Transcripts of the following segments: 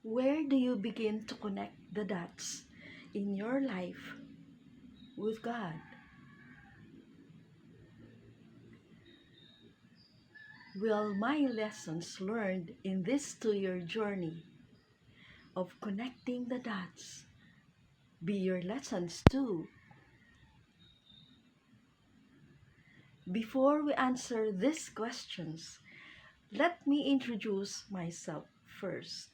Where do you begin to connect the dots in your life with God? Will my lessons learned in this 2-year journey of connecting the dots be your lessons too? Before we answer these questions, let me introduce myself first.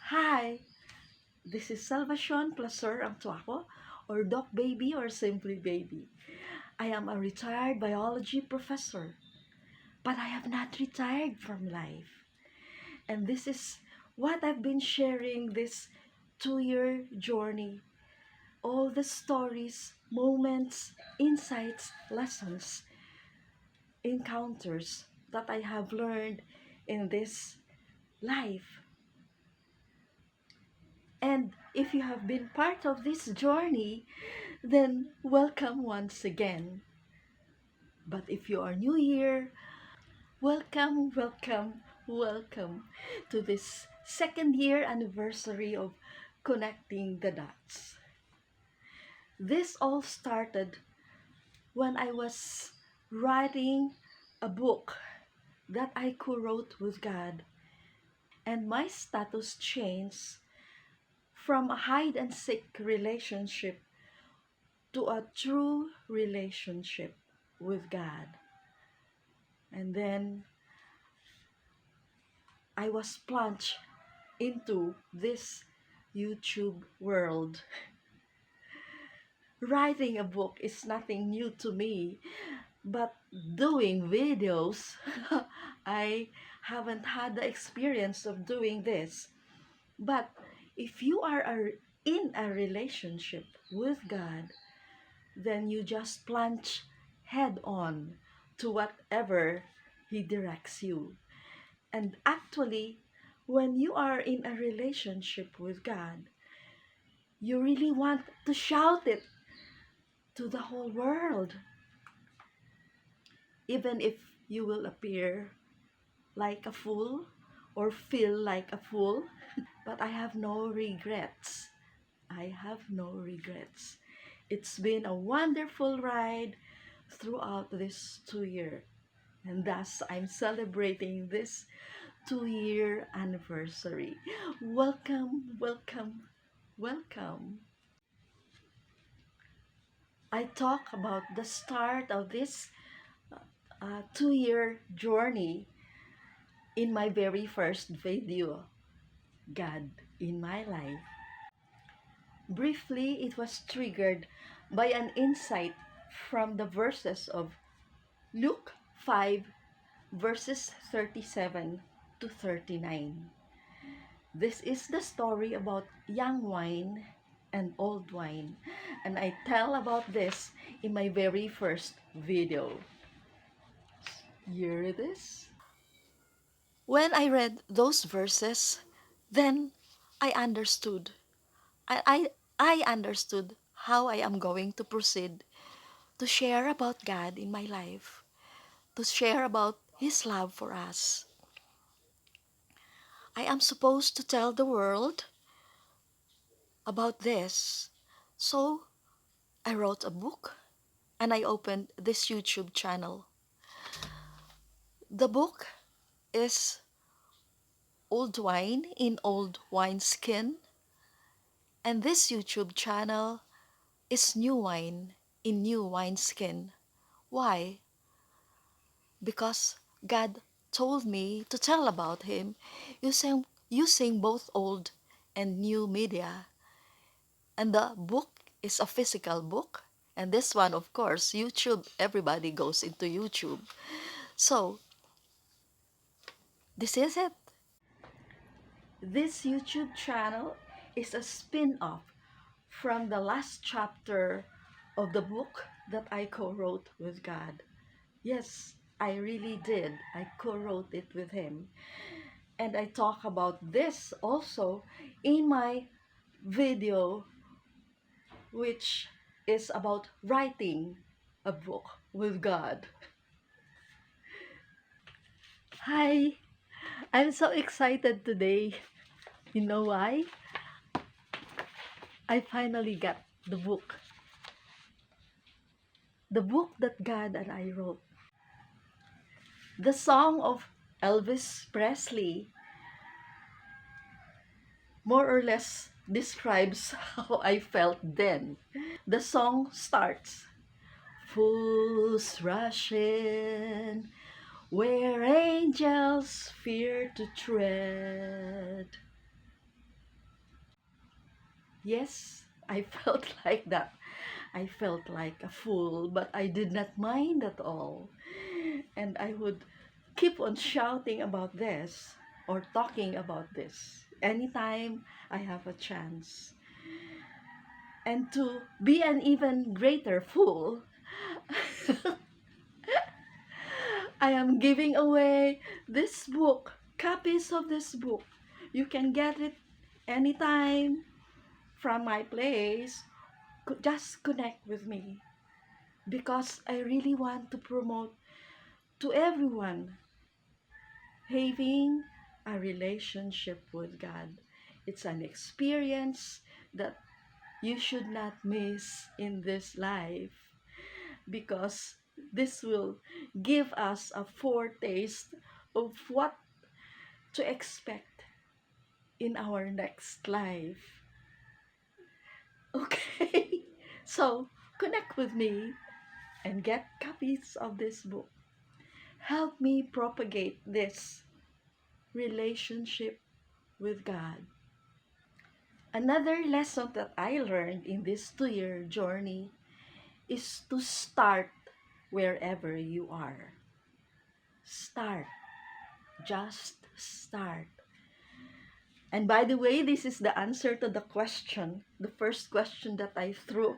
Hi, this is Salvacion Placer Amtuaco, or Doc Baby or simply Baby. I am a retired biology professor, but I have not retired from life. And this is what I've been sharing this 2-year journey. All the stories, moments, insights, lessons, encounters that I have learned in this life. And if you have been part of this journey, then welcome once again. But if you are new here, welcome, welcome, welcome to this 2nd-year anniversary of connecting the dots. This all started when I was writing a book that I co-wrote with God, and my status changed from a hide-and-seek relationship to a true relationship with God. And then I was plunged into this YouTube world. Writing a book is nothing new to me, but doing videos, I haven't had the experience of doing this. But if you are in a relationship with God, then you just plunge head on to whatever He directs you. And actually, when you are in a relationship with God, you really want to shout it to the whole world. Even if you will appear like a fool or feel like a fool, but I have no regrets. I have no regrets. It's been a wonderful ride throughout this 2-year, and thus I'm celebrating this 2-year anniversary. Welcome, welcome, welcome. I talk about the start of this 2-year journey in my very first video, God in My Life. Briefly, it was triggered by an insight from the verses of Luke 5, verses 37 to 39. This is the story about young wine and old wine, and I tell about this in my very first video. Here it is. When I read those verses, then I understood. I understood how I am going to proceed to share about God in my life, to share about His love for us. I am supposed to tell the world about this. So I wrote a book and I opened this YouTube channel. The book is Old Wine in Old Wineskin, and this YouTube channel is New Wine in New Wineskin. Why? Because God told me to tell about Him using both old and new media. And the book is a physical book. And this one, of course, YouTube, everybody goes into YouTube. So, this is it. This YouTube channel is a spin-off from the last chapter of the book that I co-wrote with God. Yes, I really did. I co-wrote it with Him. And I talk about this also in my video, which is about writing a book with God. Hi, I'm so excited today. You know why? I finally got the book. The book that God and I wrote. The song of Elvis Presley more or less describes how I felt then. The song starts, fools rush in where angels fear to tread. Yes, I felt like that. I felt like a fool, but I did not mind at all. And I would keep on shouting about this or talking about this anytime I have a chance. And to be an even greater fool, I am giving away this book, copies of this book. You can get it anytime from my place. Just connect with me because I really want to promote to everyone having a relationship with God. It's an experience that you should not miss in this life because this will give us a foretaste of what to expect in our next life. Okay, so connect with me and get copies of this book. Help me propagate this relationship with God. Another lesson that I learned in this 2-year journey is to start wherever you are. Start. Just start. And by the way, this is the answer to the question, the first question that I threw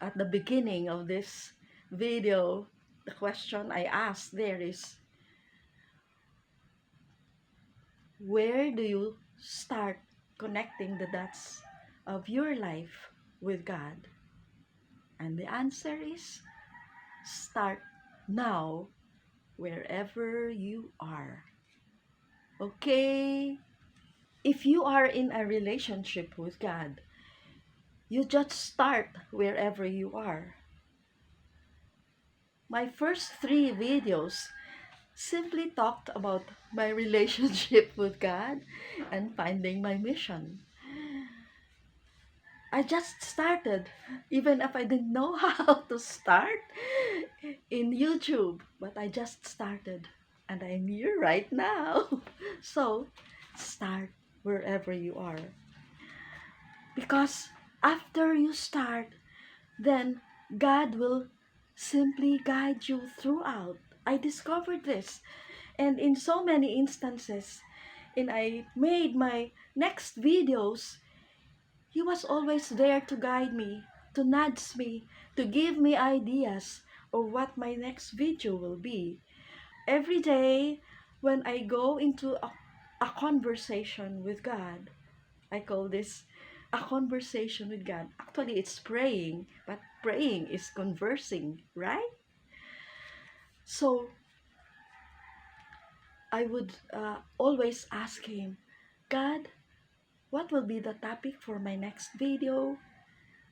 at the beginning of this video. The question I asked there is, where do you start connecting the dots of your life with God? And the answer is, start now, wherever you are. Okay? If you are in a relationship with God, you just start wherever you are. My first 3 videos simply talked about my relationship with God and finding my mission. I just started, even if I didn't know how to start in YouTube, but I just started and I'm here right now. So, start wherever you are. Because after you start, then God will simply guide you throughout. I discovered this. And in so many instances, and I made my next videos, He was always there to guide me, to nudge me, to give me ideas of what my next video will be. Every day, when I go into a conversation with God, I call this a conversation with God. Actually, it's praying, but praying is conversing, right? So, I would always ask Him, God, what will be the topic for my next video?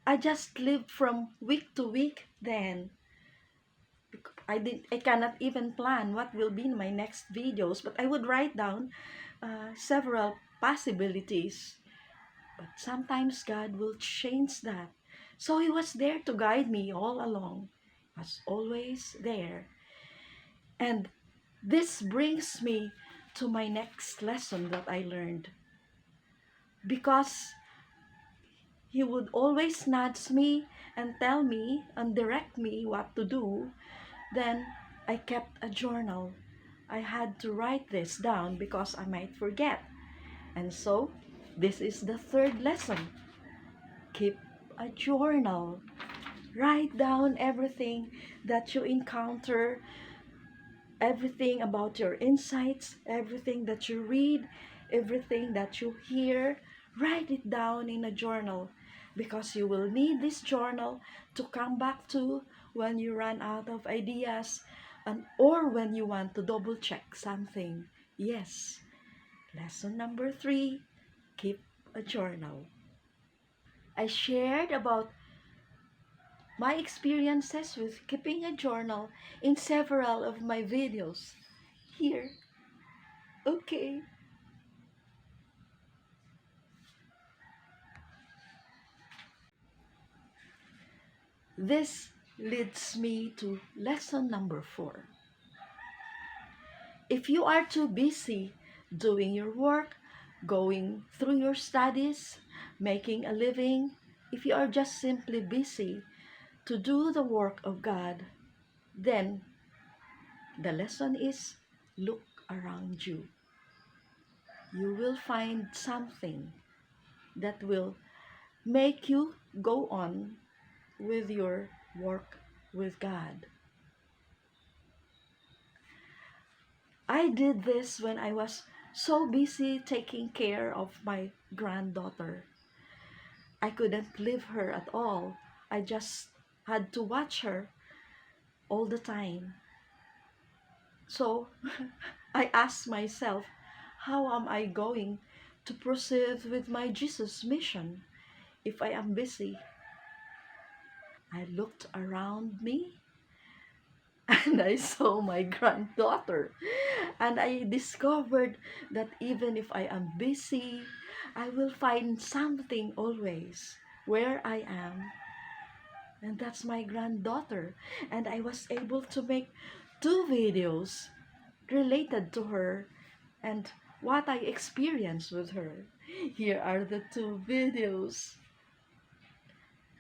I just lived from week to week then. I cannot even plan what will be in my next videos, but I would write down several possibilities. But sometimes God will change that. So He was there to guide me all along. He was always there. And this brings me to my next lesson that I learned. Because He would always nudge me and tell me and direct me what to do, then I kept a journal. I had to write this down because I might forget. And so, this is the 3rd lesson. Keep a journal. Write down everything that you encounter, everything about your insights, everything that you read, everything that you hear. Write it down in a journal because you will need this journal to come back to when you run out of ideas or when you want to double check something. Yes, Lesson number 3, keep a journal. I shared about my experiences with keeping a journal in several of my videos. Here, okay. This leads me to lesson number 4. If you are too busy doing your work, going through your studies, making a living, if you are just simply busy to do the work of God, then the lesson is look around you. You will find something that will make you go on with your work with God. I did this when I was so busy taking care of my granddaughter. I couldn't leave her at all. I just had to watch her all the time. So I asked myself, how am I going to proceed with my Jesus mission if I am busy? I looked around me and I saw my granddaughter. And I discovered that even if I am busy, I will find something always where I am. And that's my granddaughter. And I was able to make 2 videos related to her and what I experienced with her. Here are the 2 videos.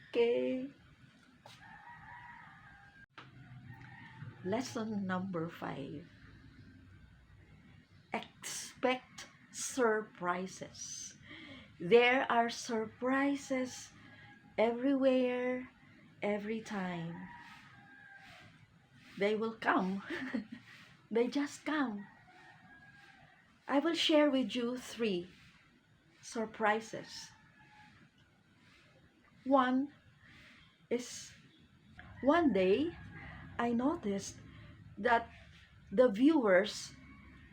Okay. Lesson number 5. Expect surprises. There are surprises everywhere, every time. They will come. They just come. I will share with you 3 surprises. One is one day I noticed that the viewers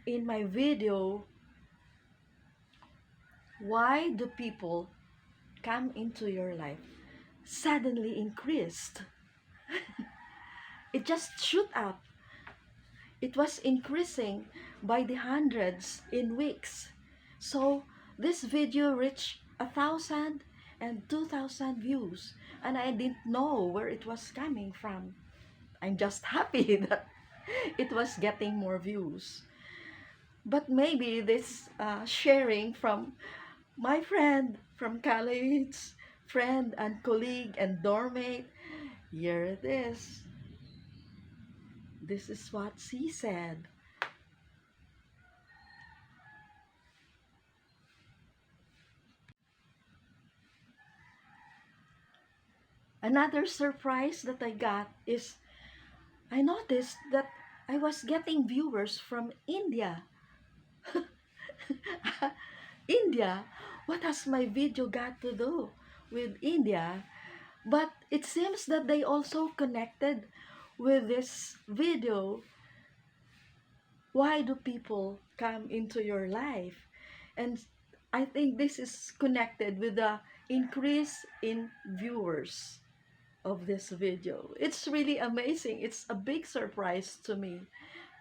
in my video, why do people come into your life, suddenly increased. It just shoot up. It was increasing by the hundreds in weeks. So this video reached 1,000 and 2,000 views, and I didn't know where it was coming from. I'm just happy that it was getting more views. But maybe this sharing from my friend from college, friend and colleague and doormate, here it is. This is what she said. Another surprise that I got is I noticed that I was getting viewers from India. India? What has my video got to do with India? But it seems that they also connected with this video. Why do people come into your life? And I think this is connected with the increase in viewers of this video. It's really amazing. It's a big surprise to me.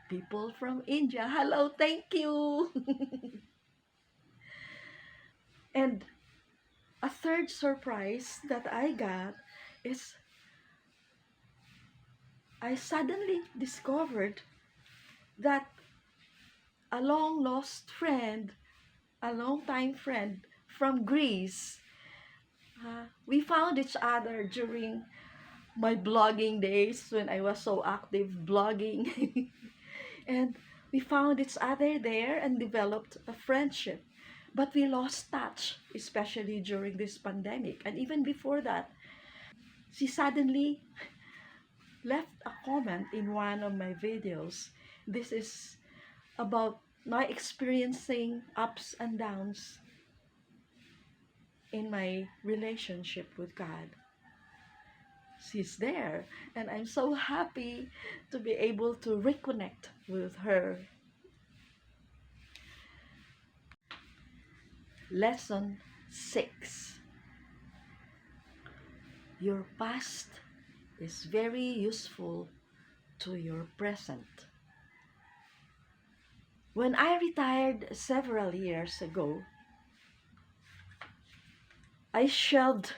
People from India, hello, thank you. And a third surprise that I got is I suddenly discovered that a long lost friend, a long time friend from Greece, we found each other during my blogging days when I was so active blogging. And we found each other there and developed a friendship. But we lost touch, especially during this pandemic. And even before that, she suddenly left a comment in one of my videos. This is about my experiencing ups and downs in my relationship with God. She's there, and I'm so happy to be able to reconnect with her. Lesson 6. Your past is very useful to your present. When I retired several years ago, I shelved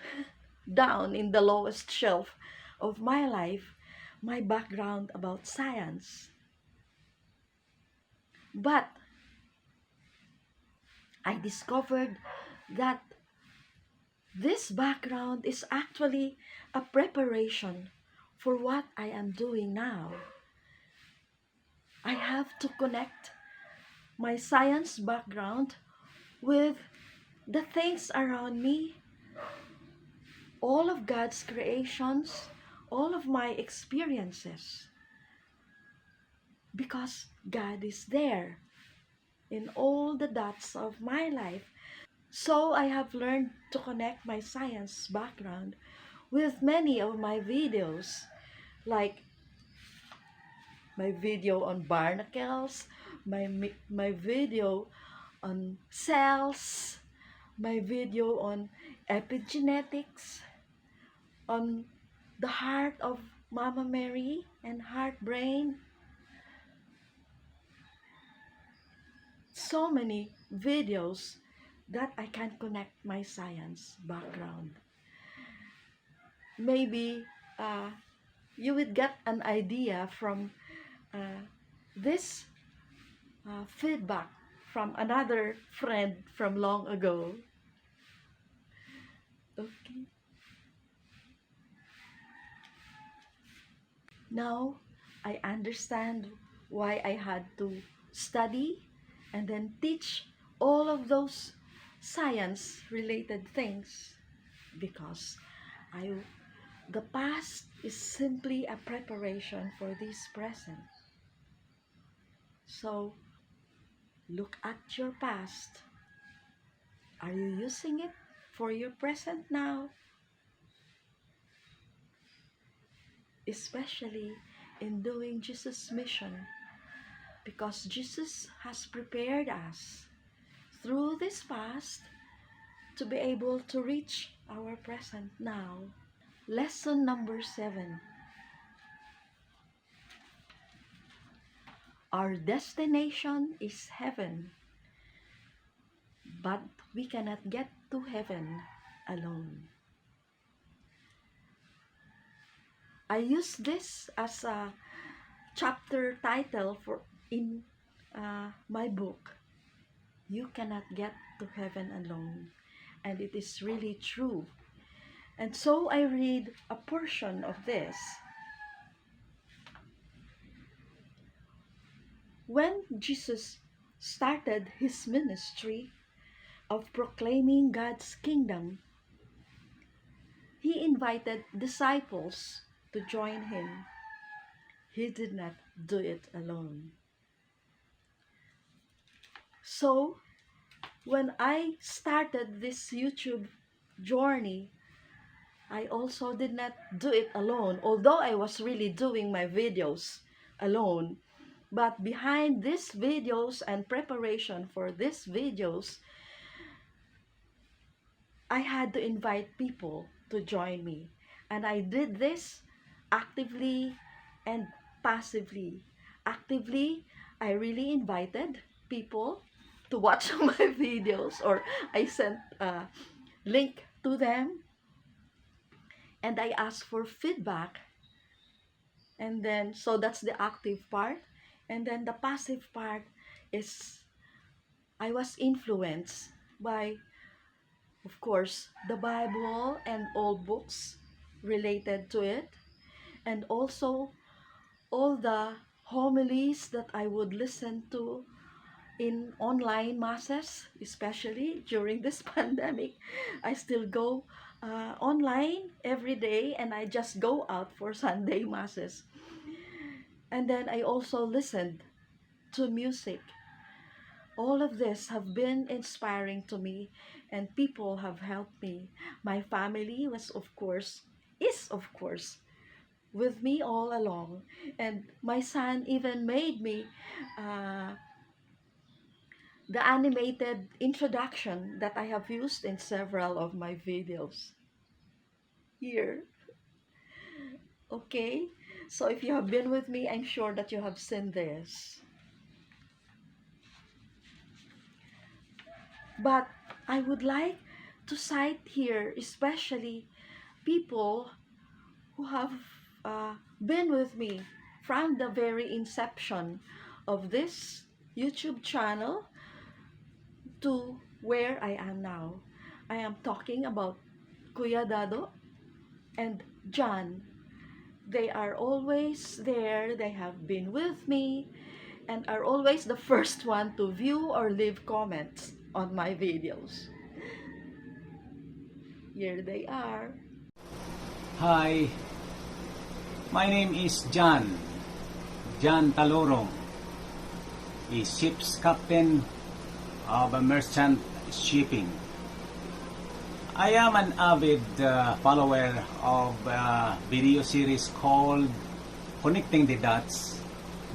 down in the lowest shelf of my life my background about science. But I discovered that this background is actually a preparation for what I am doing now. I have to connect my science background with the things around me, all of God's creations, all of my experiences. Because God is there in all the dots of my life. So I have learned to connect my science background with many of my videos, like my video on barnacles, my video on cells, my video on epigenetics, on the heart of Mama Mary and heart brain. So many videos that I can connect my science background. Maybe you would get an idea from uh, this feedback from another friend from long ago. Okay. Now I understand why I had to study and then teach all of those science related things, because I the past is simply a preparation for this present. So look at your past. Are you using it for your present now? Especially in doing Jesus' mission, because Jesus has prepared us through this past to be able to reach our present now. Lesson number 7. Our destination is heaven, but we cannot get to heaven alone. I use this as a chapter title for in my book. You cannot get to heaven alone, and it is really true. And so I read a portion of this. When Jesus started his ministry of proclaiming God's kingdom, he invited disciples to join him. He did not do it alone. So, when I started this YouTube journey, I also did not do it alone, although I was really doing my videos alone. But behind these videos and preparation for these videos, I had to invite people to join me. And I did this actively and passively. Actively, I really invited people to watch my videos, or I sent a link to them, and I asked for feedback. And then, so that's the active part. And then the passive part is I was influenced by, of course, the Bible and all books related to it, and also all the homilies that I would listen to in online masses, especially during this pandemic. I still go online every day, and I just go out for Sunday masses. And then I also listened to music. All of this have been inspiring to me, and people have helped me. My family is of course with me all along, and my son even made me uh, the animated introduction that I have used in several of my videos here. Okay, so if you have been with me, I'm sure that you have seen this. But I would like to cite here, especially people who have been with me from the very inception of this YouTube channel to where I am now. I am talking about Kuya Dado and John. They are always there. They have been with me and are always the first one to view or leave comments on my videos. Here they are. Hi, my name is John Talorong, a ship's captain of a merchant shipping. I am an avid follower of a video series called Connecting the Dots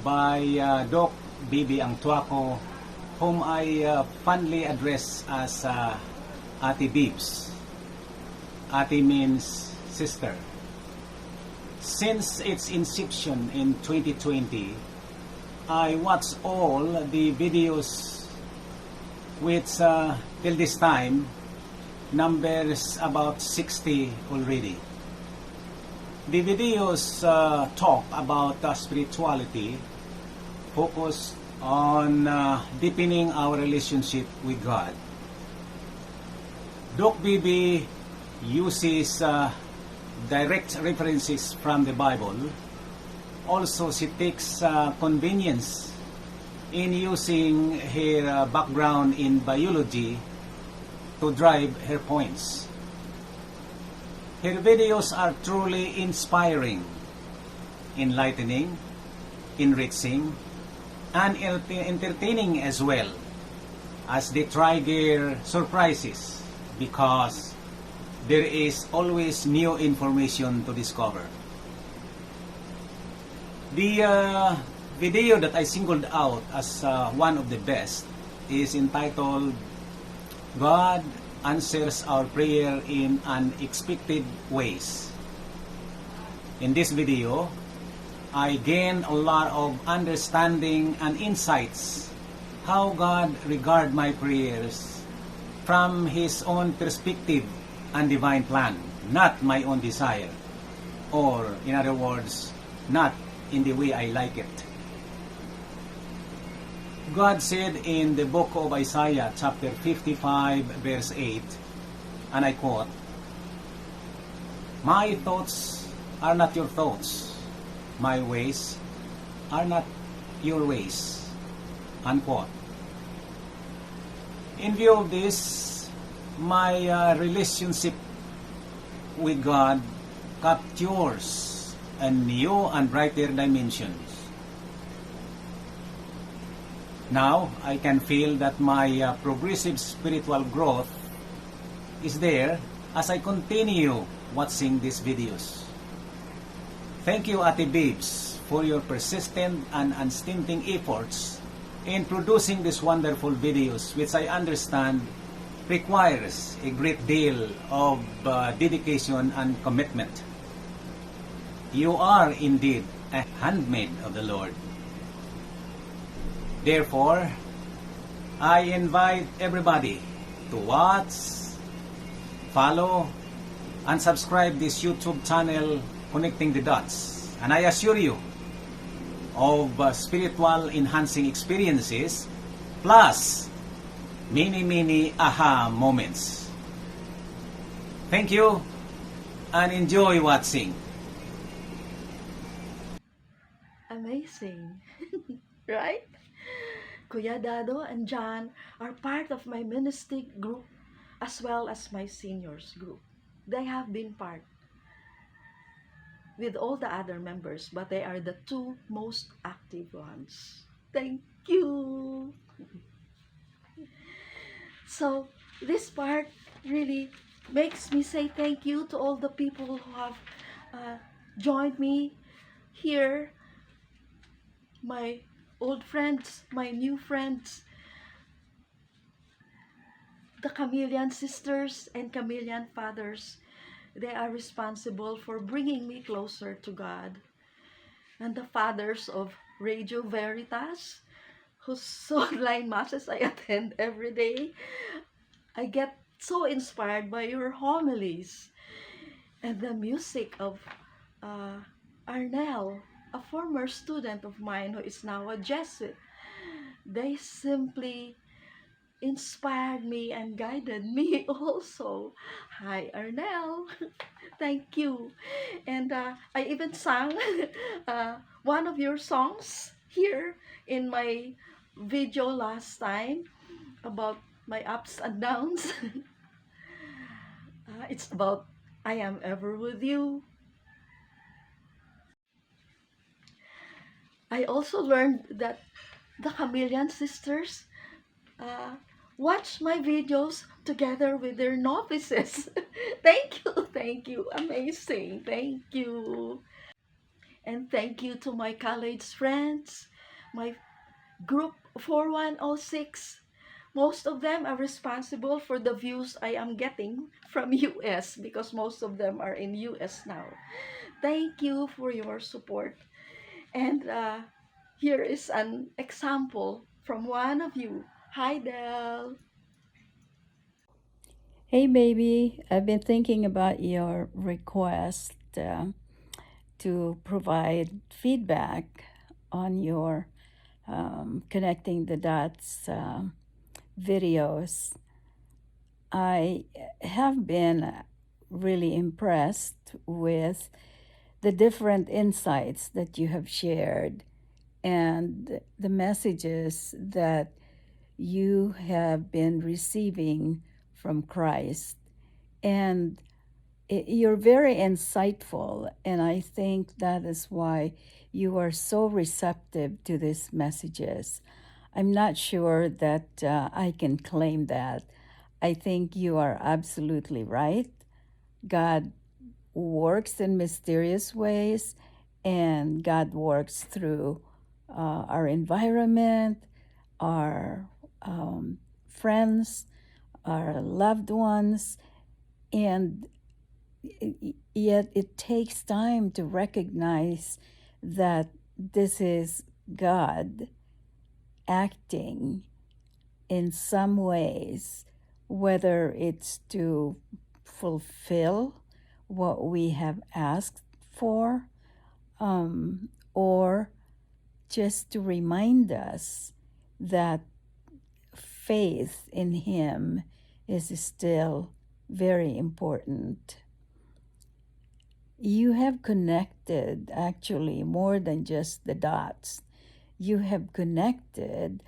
by Doc Bibi Angtuaco, whom I fondly address as Ate Bibs. Ate means sister. Since its inception in 2020, I watched all the videos which till this time numbers about 60 already. The videos talk about spirituality, focus on deepening our relationship with God. Doc Bibi uses direct references from the Bible. Also, she takes convenience in using her background in biology to drive her points. Her videos are truly inspiring, enlightening, enriching, and entertaining as well, as they trigger surprises because there is always new information to discover. The video that I singled out as one of the best is entitled God Answers Our Prayer in Unexpected Ways. In this video, I gain a lot of understanding and insights how God regards my prayers from His own perspective and divine plan, not my own desire, or in other words, not in the way I like it. God said in the book of Isaiah chapter 55 verse 8, and I quote, "My thoughts are not your thoughts, my ways are not your ways," unquote. In view of this, my relationship with God captures a new and brighter dimensions. Now, I can feel that my progressive spiritual growth is there as I continue watching these videos. Thank you, Ate Babes, for your persistent and unstinting efforts in producing these wonderful videos, which I understand requires a great deal of dedication and commitment. You are indeed a handmaid of the Lord. Therefore, I invite everybody to watch, follow, and subscribe this YouTube channel, Connecting the Dots. And I assure you of spiritual enhancing experiences, plus many aha moments. Thank you, and enjoy watching. Amazing, right? Kuya Dado and John are part of my ministry group as well as my seniors group. They have been part with all the other members, but they are the two most active ones. Thank you. So this part really makes me say thank you to all the people who have joined me here, my old friends, my new friends, the chameleon sisters and chameleon fathers, they are responsible for bringing me closer to God. And the fathers of Radio Veritas, whose online masses I attend every day, I get so inspired by your homilies. And the music of uh, Arnel, a former student of mine who is now a Jesuit. They simply inspired me and guided me also. Hi, Arnel. Thank you. And I even sang one of your songs here in my video last time about my ups and downs. It's about I am ever with you. I also learned that the Chameleon sisters uh, watch my videos together with their novices. Thank you, amazing, thank you. And thank you to my college friends, my group 4106. Most of them are responsible for the views I am getting from US because most of them are in US now. Thank you for your support. And here is an example from one of you. Hi, Del. Hey, baby, I've been thinking about your request to provide feedback on your connecting the dots videos. I have been really impressed with the different insights that you have shared and the messages that you have been receiving from Christ. And you're very insightful, and I think that is why you are so receptive to these messages. I'm not sure that I can claim that. I think you are absolutely right. God works in mysterious ways, and God works through our environment, our friends, our loved ones, and yet it takes time to recognize that this is God acting in some ways, whether it's to fulfill what we have asked for, or just to remind us that faith in Him is still very important. You have connected actually more than just the dots. You have connected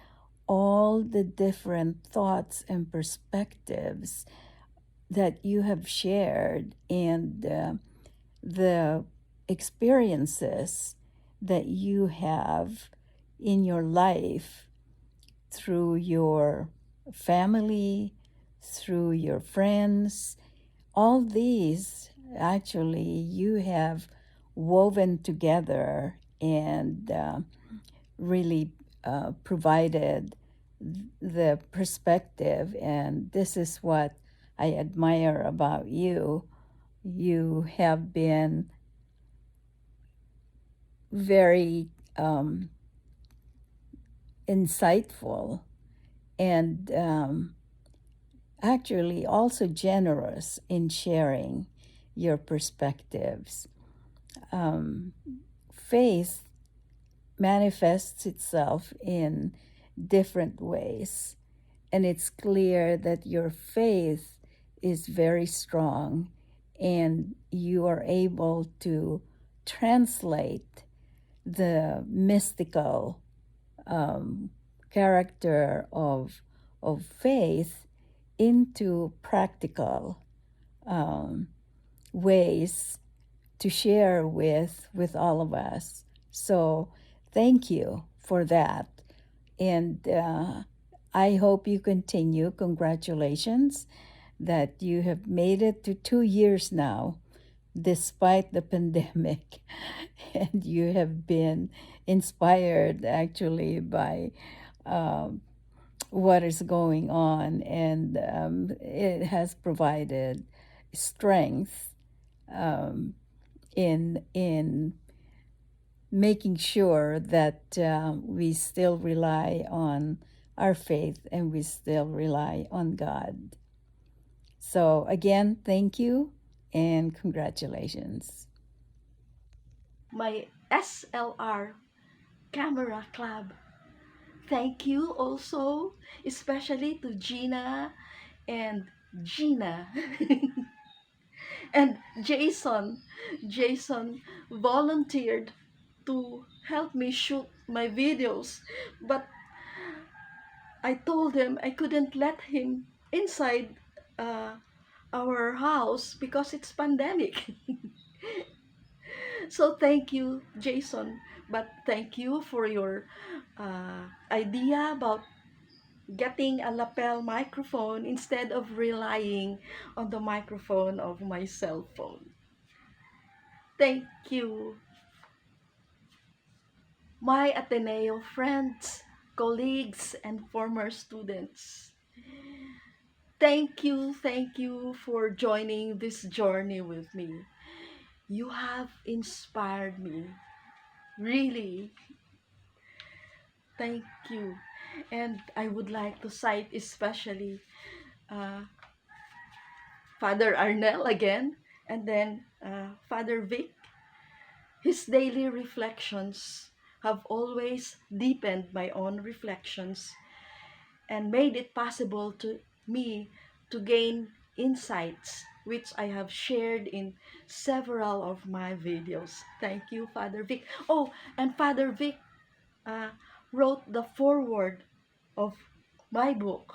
all the different thoughts and perspectives that you have shared and the experiences that you have in your life through your family, through your friends. All these actually you have woven together and really provided the perspective. And this is what I admire about you. You have been very insightful and actually also generous in sharing your perspectives. Faith manifests itself in different ways, and it's clear that your faith is very strong and you are able to translate the mystical character of faith into practical ways to share with all of us. So thank you for that. And I hope you continue. Congratulations that you have made it to 2 years now, despite the pandemic. And you have been inspired actually by what is going on, and it has provided strength in making sure that we still rely on our faith and we still rely on God. So again, thank you and congratulations. My SLR Camera Club. Thank you also, especially to Gina and Gina and Jason. Jason volunteered to help me shoot my videos, but I told him I couldn't let him inside uh, our house because it's pandemic. So thank you, Jason. But thank you for your idea about getting a lapel microphone instead of relying on the microphone of my cell phone. Thank you. My Ateneo friends, colleagues, and former students. Thank you for joining this journey with me. You have inspired me. Really, thank you. And I would like to cite especially uh, Father Arnel again, and then Father Vic. His daily reflections have always deepened my own reflections and made it possible to me to gain insights which I have shared in several of my videos. Thank you, Father Vic. Oh, and Father Vic uh, wrote the foreword of my book.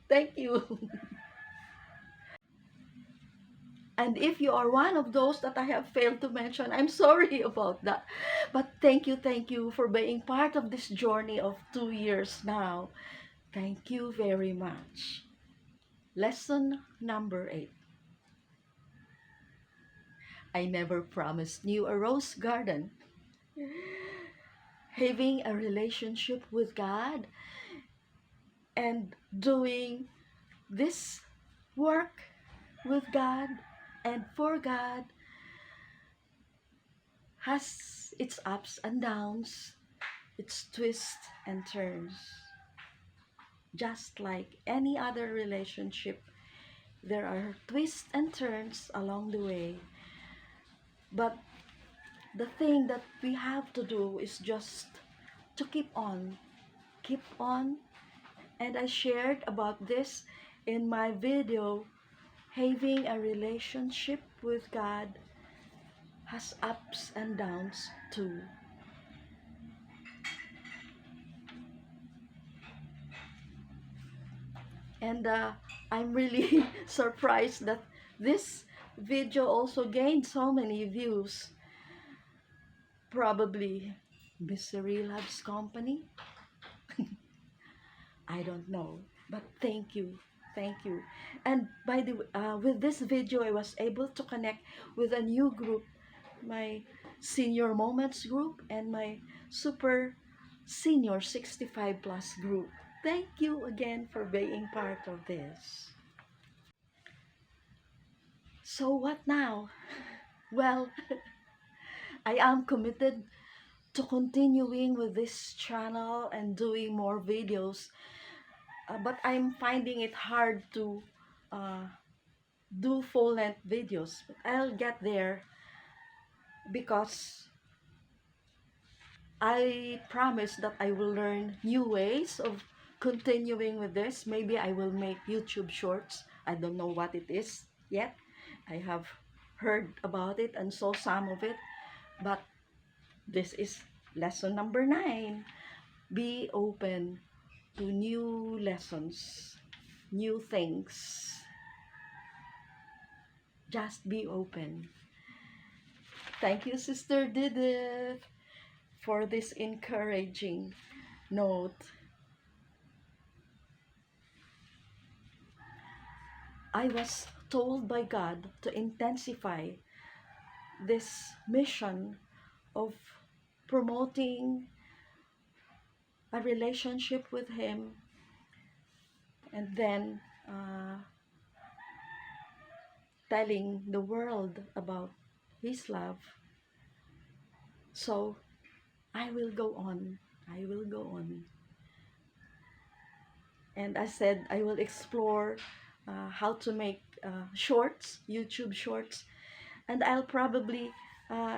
Thank you. And if you are one of those that I have failed to mention, I'm sorry about that. But thank you for being part of this journey of 2 years now. Thank you very much. Lesson number 8. I never promised you a rose garden. Having a relationship with God and doing this work with God and for God has its ups and downs, its twists and turns. Just like any other relationship, there are twists and turns along the way. But the thing that we have to do is just to keep on. And I shared about this in my video. Having a relationship with God has ups and downs too. And I'm really surprised that this video also gained so many views. Probably Misery Loves Company. I don't know, but thank you. And by the with this video, I was able to connect with a new group, my Senior Moments group and my Super Senior 65 Plus group. Thank you again for being part of this. So what now? Well, I am committed to continuing with this channel and doing more videos, but I'm finding it hard to uh, do full-length videos. But I'll get there because I promise that I will learn new ways of continuing with this. Maybe I will make YouTube shorts. I don't know what it is yet. I have heard about it and saw some of it, but this is lesson number 9. Be open to new lessons, new things. Just be open. Thank you, Sister Didith, for this encouraging note. I was told by God to intensify this mission of promoting a relationship with Him and then telling the world about His love. So I will go on. I will go on. And I said I will explore how to make shorts, YouTube shorts, and I'll probably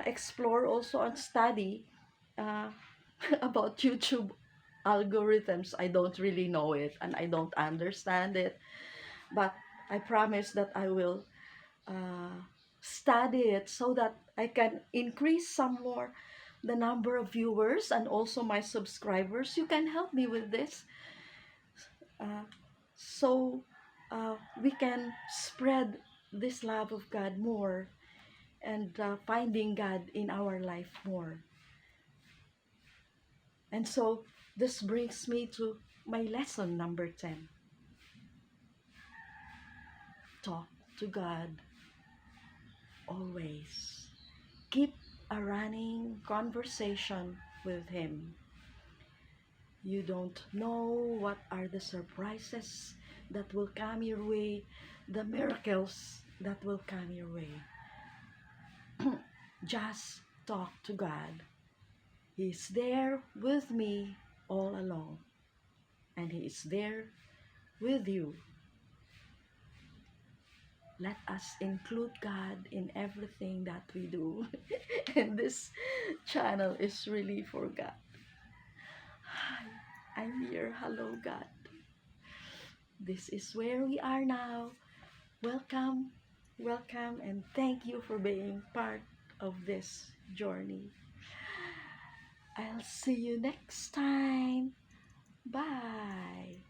explore also and study uh, about YouTube algorithms. I don't really know it and I don't understand it, but I promise that I will study it so that I can increase some more the number of viewers and also my subscribers. You can help me with this, uh, so we can spread this love of God more and finding God in our life more. And so this brings me to my lesson number 10. Talk to God always. Keep a running conversation with Him. You don't know what are the surprises that will come your way, the miracles that will come your way. Just talk to God. He's there with me all along, and He is there with you. Let us include God in everything that we do. And this channel is really for God. Hi, I'm here. Hello, God. This is where we are now. Welcome, welcome, and thank you for being part of this journey. I'll see you next time. Bye.